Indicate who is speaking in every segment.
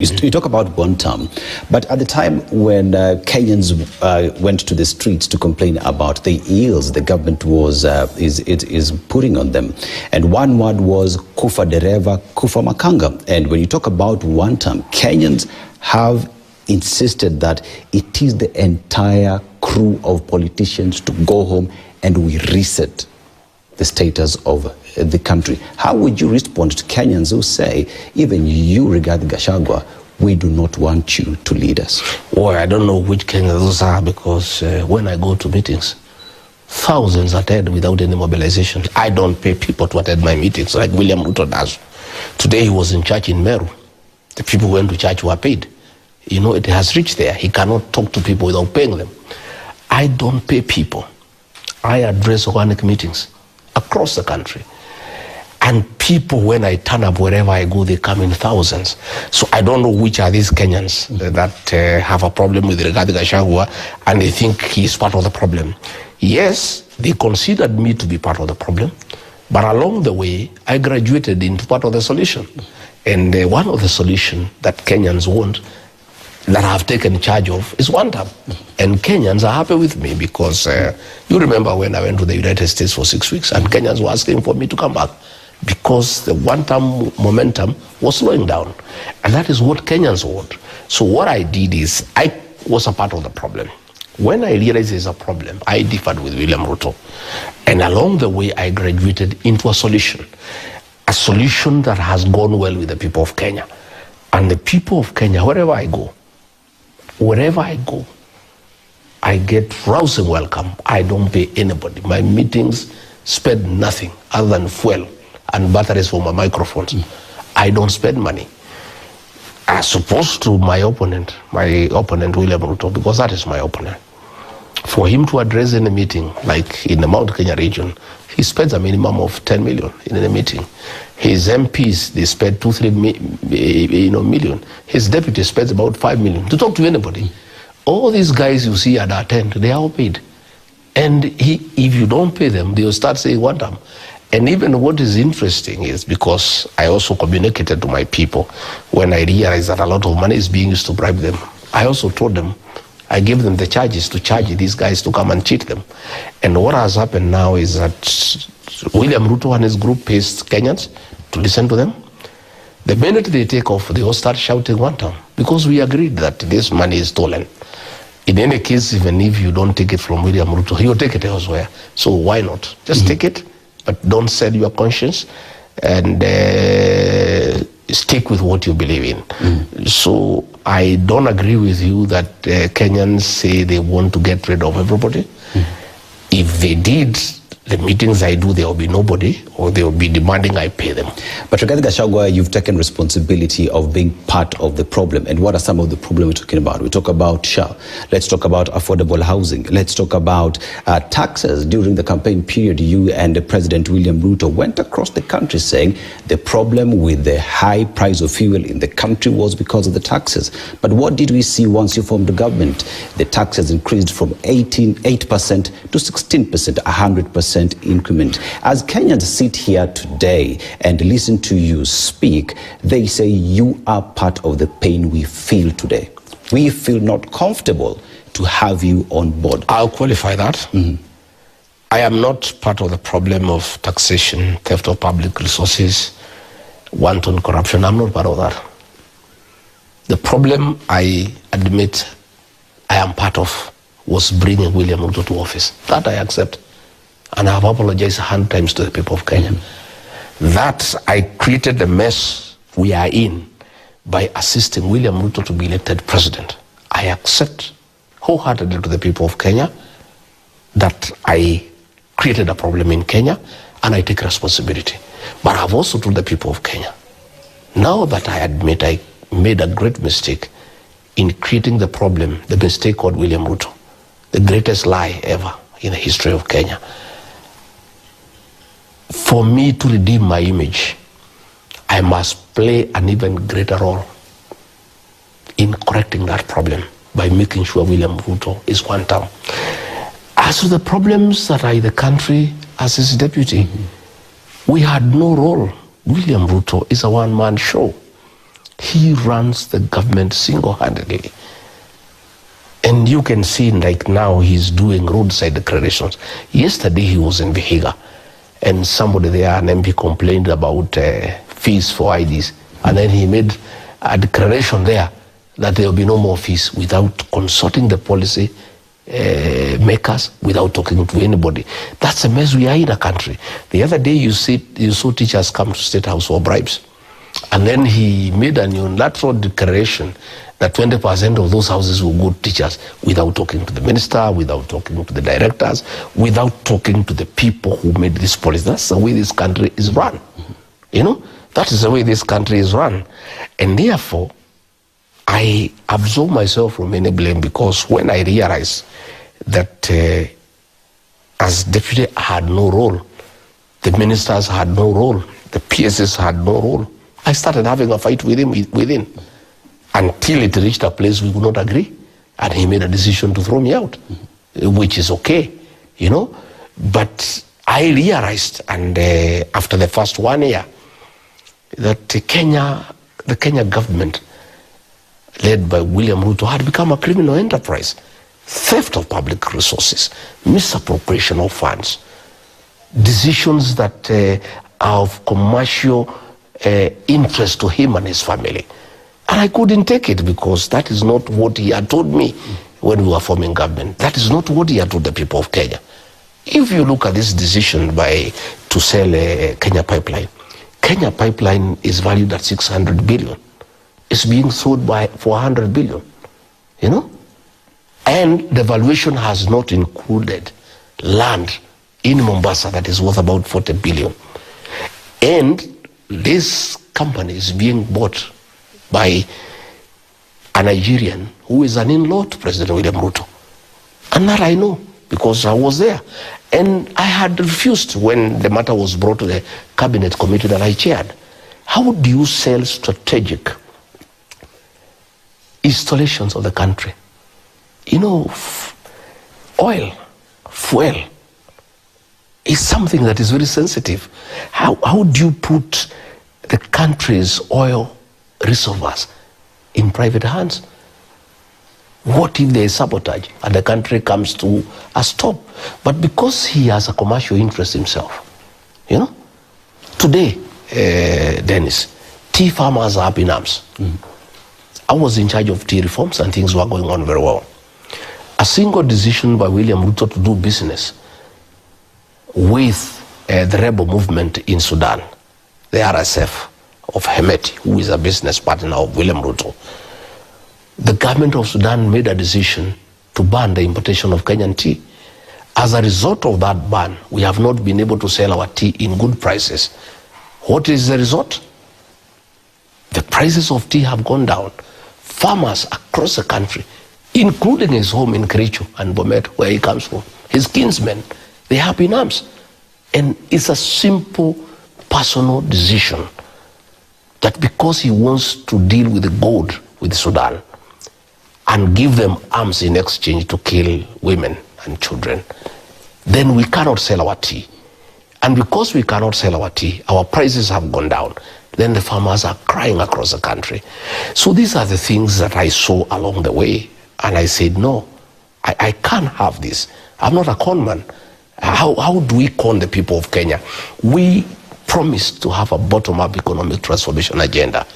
Speaker 1: You talk about one term, but at the time when Kenyans went to the streets to complain about the ills the government was is putting on them, and one word was kufa dereva, kufa makanga. And when you talk about one term, Kenyans have insisted that it is the entire crew of politicians to go home and we reset the status of the country. How would you respond to Kenyans who say, even you regard Gachagua, we do not want you to lead us?
Speaker 2: Well, I don't know which Kenyans those are, because when I go to meetings, thousands attend without any mobilization. I don't pay people to attend my meetings like William Ruto does. Today he was in church in Meru. The people who went to church were paid. You know, it has reached there. He cannot talk to people without paying them. I don't pay people. I address organic meetings across the country. And people, when I turn up wherever I go, they come in thousands. So I don't know which are these Kenyans that have a problem with regard to Gachagua and they think he's part of the problem. Yes, they considered me to be part of the problem, but along the way, I graduated into part of the solution. And one of the solutions that Kenyans want, that I have taken charge of, is one term. And Kenyans are happy with me because you remember when I went to the United States for 6 weeks and Kenyans were asking for me to come back because the one-term momentum was slowing down. And that is what Kenyans want. So what I did is, I was a part of the problem. When I realized there's a problem, I differed with William Ruto. And along the way, I graduated into a solution that has gone well with the people of Kenya. And the people of Kenya, wherever I go, I get rousing welcome. I don't pay anybody. My meetings spend nothing other than fuel and batteries for my microphones. I don't spend money. As opposed to my opponent William Ruto, because that is my opponent. For him to address any meeting, like in the Mount Kenya region, he spends a minimum of 10 million in any meeting. His MPs, they spend 2-3 million. His deputy spends about 5 million to talk to anybody. All these guys you see at attend, they are all paid. And if you don't pay them, they'll start saying one time. And even what is interesting is, because I also communicated to my people when I realized that a lot of money is being used to bribe them, I also told them, I gave them the charges to charge these guys to come and cheat them. And what has happened now is that William Ruto and his group pays Kenyans to listen to them. The minute they take off, they all start shouting one time, because we agreed that this money is stolen. In any case, even if you don't take it from William Ruto, he'll take it elsewhere. So why not? Just take it, but don't sell your conscience, and stick with what you believe in. So I don't agree with you that Kenyans say they want to get rid of everybody. If they did, the meetings I do, there will be nobody, or they will be demanding I pay them.
Speaker 1: But regarding Gachagua, you've taken responsibility of being part of the problem. And what are some of the problems we're talking about? We talk about SHA. Let's talk about affordable housing. Let's talk about taxes. During the campaign period, you and President William Ruto went across the country saying the problem with the high price of fuel in the country was because of the taxes. But what did we see once you formed the government? The taxes increased from 8% to 16%, 100%. Increment. As Kenyans sit here today and listen to you speak, they say you are part of the pain we feel today. We feel not comfortable to have you on board.
Speaker 2: I'll qualify that. I am not part of the problem of taxation, theft of public resources, wanton corruption. I'm not part of that. The problem I admit I am part of was bringing William Ruto to office. That I accept. And I have apologized 100 times to the people of Kenya. That I created the mess we are in by assisting William Ruto to be elected president. I accept wholeheartedly to the people of Kenya that I created a problem in Kenya, and I take responsibility. But I've also told the people of Kenya, now that I admit I made a great mistake in creating the problem, the mistake called William Ruto, the greatest lie ever in the history of Kenya. For me to redeem my image, I must play an even greater role in correcting that problem by making sure William Ruto is one term. As to the problems that are in the country as his deputy, we had no role. William Ruto is a one-man show. He runs the government single-handedly. And you can see, like now, he's doing roadside declarations. Yesterday, he was in Vihiga, and somebody there, an MP, complained about fees for IDs. And then he made a declaration there that there will be no more fees without consulting the policy makers, without talking to anybody. That's a mess we are in a country. The other day, you saw teachers come to State House for bribes. And then he made an unilateral declaration that 20% of those houses will go to teachers without talking to the minister, without talking to the directors, without talking to the people who made this policy. That's the way this country is run. You know, that is the way this country is run. And therefore, I absolve myself from any blame, because when I realized that as deputy I had no role, the ministers had no role, the PSs had no role, I started having a fight with him within, until it reached a place we could not agree, and he made a decision to throw me out, which is okay, you know. But I realized, and after the first 1 year, that the Kenya government, led by William Ruto, had become a criminal enterprise. Theft of public resources, misappropriation of funds, decisions that are of commercial interest to him and his family. And I couldn't take it, because that is not what he had told me when we were forming government. That is not what he had told the people of Kenya. If you look at this decision to sell Kenya Pipeline, Kenya Pipeline is valued at 600 billion. It's being sold for 100 billion, you know? And the valuation has not included land in Mombasa that is worth about 40 billion. And this company is being bought by a Nigerian who is an in-law to President William Ruto. And that I know, because I was there. And I had refused when the matter was brought to the cabinet committee that I chaired. How do you sell strategic installations of the country? You know, oil, fuel, is something that is very sensitive. How do you put the country's oil reservoirs in private hands? What if there is sabotage and the country comes to a stop? But because he has a commercial interest himself, you know, today, Dennis, tea farmers are up in arms. I was in charge of tea reforms, and things were going on very well. A single decision by William Ruto to do business with the rebel movement in Sudan, the RSF of Hemeti, who is a business partner of William Ruto. The government of Sudan made a decision to ban the importation of Kenyan tea. As a result of that ban, we have not been able to sell our tea in good prices. What is the result? The prices of tea have gone down. Farmers across the country, including his home in Kericho and Bomet, where he comes from, his kinsmen, they have in arms. And it's a simple personal decision that because he wants to deal with the gold with Sudan and give them arms in exchange to kill women and children, then we cannot sell our tea. And because we cannot sell our tea, our prices have gone down. Then the farmers are crying across the country. So these are the things that I saw along the way. And I said, no, I can't have this. I'm not a con man. How do we con the people of Kenya? We promised to have a bottom-up economic transformation agenda.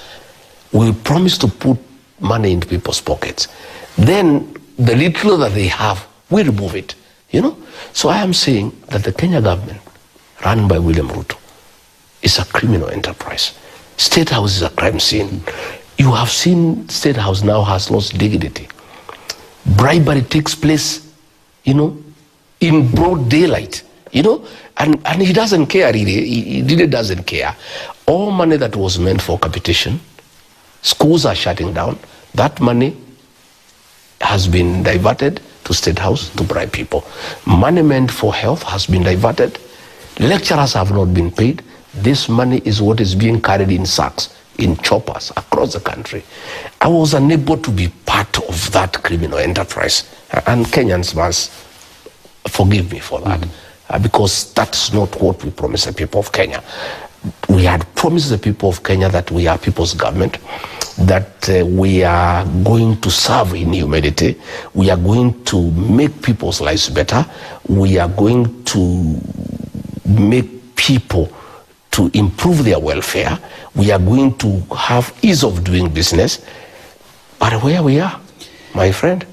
Speaker 2: We promised to put money into people's pockets. Then the little that they have, we remove it, you know? So I am saying that the Kenya government, run by William Ruto, is a criminal enterprise. State House is a crime scene. You have seen State House now has lost dignity. Bribery takes place, you know, in broad daylight, you know, and he doesn't care really. He really doesn't care. All money that was meant for capitation, schools are shutting down. That money has been diverted to State House to bribe people. Money meant for health has been diverted. Lecturers have not been paid. This money is what is being carried in sacks, in choppers across the country. I was unable to be part of that criminal enterprise. And Kenyans must forgive me for that. Because that's not what we promised the people of Kenya. We had promised the people of Kenya that we are people's government, that we are going to serve in humanity. We are going to make people's lives better. We are going to make people to improve their welfare. We are going to have ease of doing business. But where we are, my friend,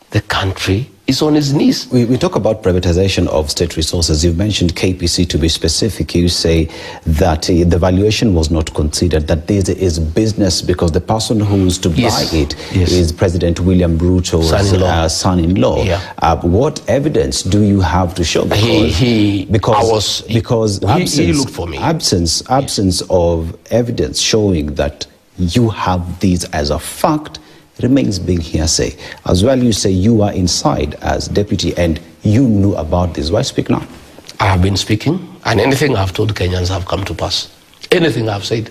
Speaker 2: the country is on its knees.
Speaker 1: We talk about privatization of state resources. You've mentioned KPC to be specific. You say that the valuation was not considered, that this is business because the person who's to buy it is President William Ruto's son-in-law. What evidence do you have to show? Because
Speaker 2: he looked for me.
Speaker 1: Absence of evidence showing that you have these as a fact remains being hearsay. As well, you say you are inside as deputy and you knew about this. Why speak now?
Speaker 2: I have been speaking, and anything I've told Kenyans have come to pass. Anything I've said.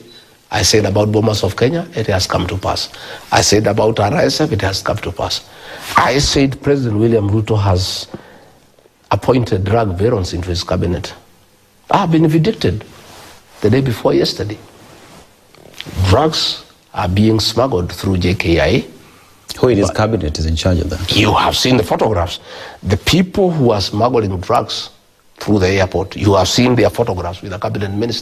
Speaker 2: I said about Bomas of Kenya, it has come to pass. I said about RSF, it has come to pass. I said President William Ruto has appointed drug barons into his cabinet. I have been vindicated the day before yesterday. Drugs are being smuggled through JKIA.
Speaker 1: Who in his cabinet is in charge of that?
Speaker 2: You have seen the photographs. The people who are smuggling drugs through the airport, you have seen their photographs with the cabinet minister.